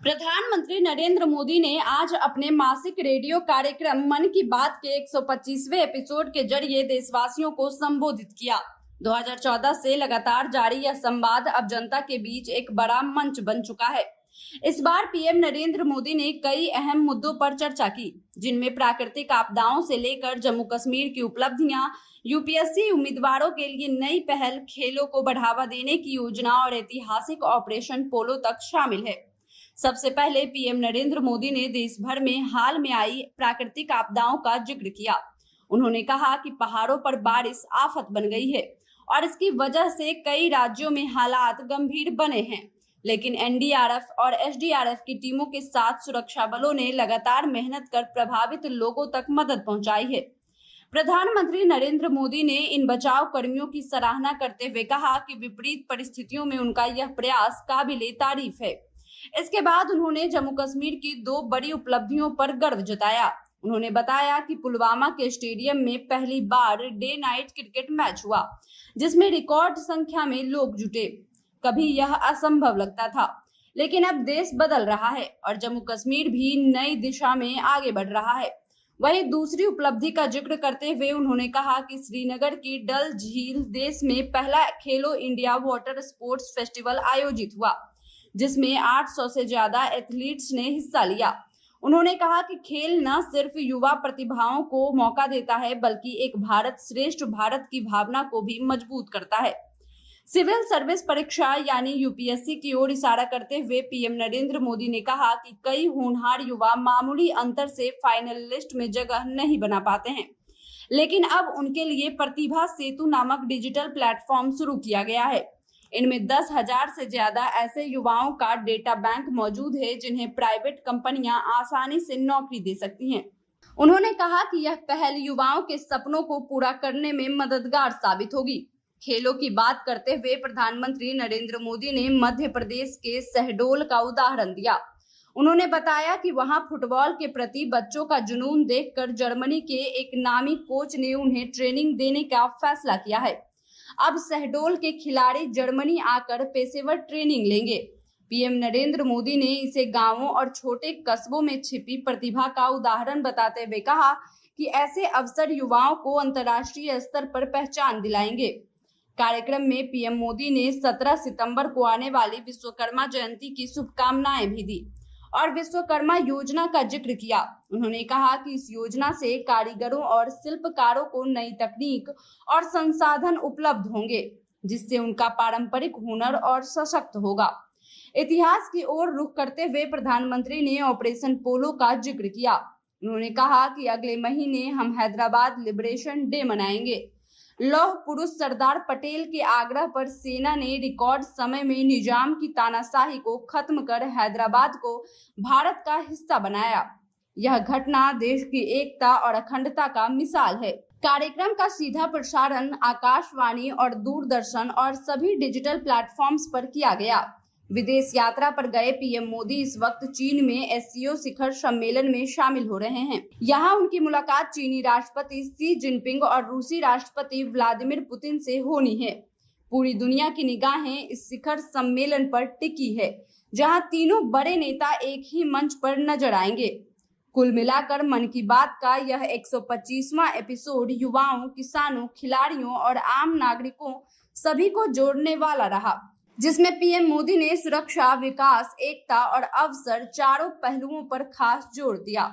प्रधानमंत्री नरेंद्र मोदी ने आज अपने मासिक रेडियो कार्यक्रम मन की बात के 125वें एपिसोड के जरिए देशवासियों को संबोधित किया। 2014 से लगातार जारी यह संवाद अब जनता के बीच एक बड़ा मंच बन चुका है। इस बार पीएम नरेंद्र मोदी ने कई अहम मुद्दों पर चर्चा की, जिनमें प्राकृतिक आपदाओं से लेकर जम्मू कश्मीर की उपलब्धियां, यूपीएससी उम्मीदवारों के लिए नई पहल, खेलों को बढ़ावा देने की योजना और ऐतिहासिक ऑपरेशन पोलो तक शामिल है। सबसे पहले पीएम नरेंद्र मोदी ने देश भर में हाल में आई प्राकृतिक आपदाओं का जिक्र किया। उन्होंने कहा कि पहाड़ों पर बारिश आफत बन गई है और इसकी वजह से कई राज्यों में हालात गंभीर बने हैं, लेकिन एनडीआरएफ और एसडीआरएफ की टीमों के साथ सुरक्षा बलों ने लगातार मेहनत कर प्रभावित लोगों तक मदद पहुंचाई है। प्रधानमंत्री नरेंद्र मोदी ने इन बचाव कर्मियों की सराहना करते हुए कहा कि विपरीत परिस्थितियों में उनका यह प्रयास काबिले तारीफ है। इसके बाद उन्होंने जम्मू कश्मीर की 2 बड़ी उपलब्धियों पर गर्व जताया। उन्होंने बताया कि पुलवामा के स्टेडियम में पहली बार डे नाइट क्रिकेट मैच हुआ, जिसमें रिकॉर्ड संख्या में लोग जुटे। कभी यह असंभव लगता था, लेकिन अब देश बदल रहा है और जम्मू कश्मीर भी नई दिशा में आगे बढ़ रहा है। वहीं दूसरी उपलब्धि का जिक्र करते हुए उन्होंने कहा कि श्रीनगर की डल झील देश में पहला खेलो इंडिया वाटर स्पोर्ट्स फेस्टिवल आयोजित हुआ, जिसमें 800 से ज्यादा एथलीट्स ने हिस्सा लिया। उन्होंने कहा कि खेल न सिर्फ युवा प्रतिभाओं को मौका देता है, बल्कि एक भारत श्रेष्ठ भारत की भावना को भी मजबूत करता है। सिविल सर्विस परीक्षा यानी यूपीएससी की ओर इशारा करते हुए पीएम नरेंद्र मोदी ने कहा कि कई होनहार युवा मामूली अंतर से फाइनल लिस्ट में जगह नहीं बना पाते हैं, लेकिन अब उनके लिए प्रतिभा सेतु नामक डिजिटल प्लेटफॉर्म शुरू किया गया है। इनमें 10,000 से ज्यादा ऐसे युवाओं का डेटा बैंक मौजूद है, जिन्हें प्राइवेट कंपनियां आसानी से नौकरी दे सकती हैं। उन्होंने कहा कि यह पहल युवाओं के सपनों को पूरा करने में मददगार साबित होगी। खेलों की बात करते हुए प्रधानमंत्री नरेंद्र मोदी ने मध्य प्रदेश के शहडोल का उदाहरण दिया। उन्होंने बताया कि वहां फुटबॉल के प्रति बच्चों का जुनून देखकर जर्मनी के एक नामी कोच ने उन्हें ट्रेनिंग देने का फैसला किया है। अब शहडोल के खिलाड़ी जर्मनी आकर पेशेवर ट्रेनिंग लेंगे। पीएम नरेंद्र मोदी ने इसे गांवों और छोटे कस्बों में छिपी प्रतिभा का उदाहरण बताते हुए कहा कि ऐसे अवसर युवाओं को अंतर्राष्ट्रीय स्तर पर पहचान दिलाएंगे। कार्यक्रम में पीएम मोदी ने 17 सितंबर को आने वाली विश्वकर्मा जयंती की शुभकामनाएं भी दी और विश्वकर्मा योजना का जिक्र किया। उन्होंने कहा कि इस योजना से कारीगरों और शिल्पकारों को नई तकनीक और संसाधन उपलब्ध होंगे, जिससे उनका पारंपरिक हुनर और सशक्त होगा। इतिहास की ओर रुख करते हुए प्रधानमंत्री ने ऑपरेशन पोलो का जिक्र किया। उन्होंने कहा कि अगले महीने हम हैदराबाद लिबरेशन डे मनाएंगे। लौह पुरुष सरदार पटेल के आग्रह पर सेना ने रिकॉर्ड समय में निजाम की तानाशाही को खत्म कर हैदराबाद को भारत का हिस्सा बनाया। यह घटना देश की एकता और अखंडता का मिसाल है। कार्यक्रम का सीधा प्रसारण आकाशवाणी और दूरदर्शन और सभी डिजिटल प्लेटफॉर्म्स पर किया गया। विदेश यात्रा पर गए पीएम मोदी इस वक्त चीन में एससीओ शिखर सम्मेलन में शामिल हो रहे हैं। यहाँ उनकी मुलाकात चीनी राष्ट्रपति शी जिनपिंग और रूसी राष्ट्रपति व्लादिमीर पुतिन से होनी है। पूरी दुनिया की निगाहें इस शिखर सम्मेलन पर टिकी है, जहाँ तीनों बड़े नेता एक ही मंच पर नजर आएंगे। कुल मिलाकर मन की बात का यह 125वां एपिसोड युवाओं, किसानों, खिलाड़ियों और आम नागरिकों सभी को जोड़ने वाला रहा, जिसमें पीएम मोदी ने सुरक्षा, विकास, एकता और अवसर चारों पहलुओं पर खास जोर दिया।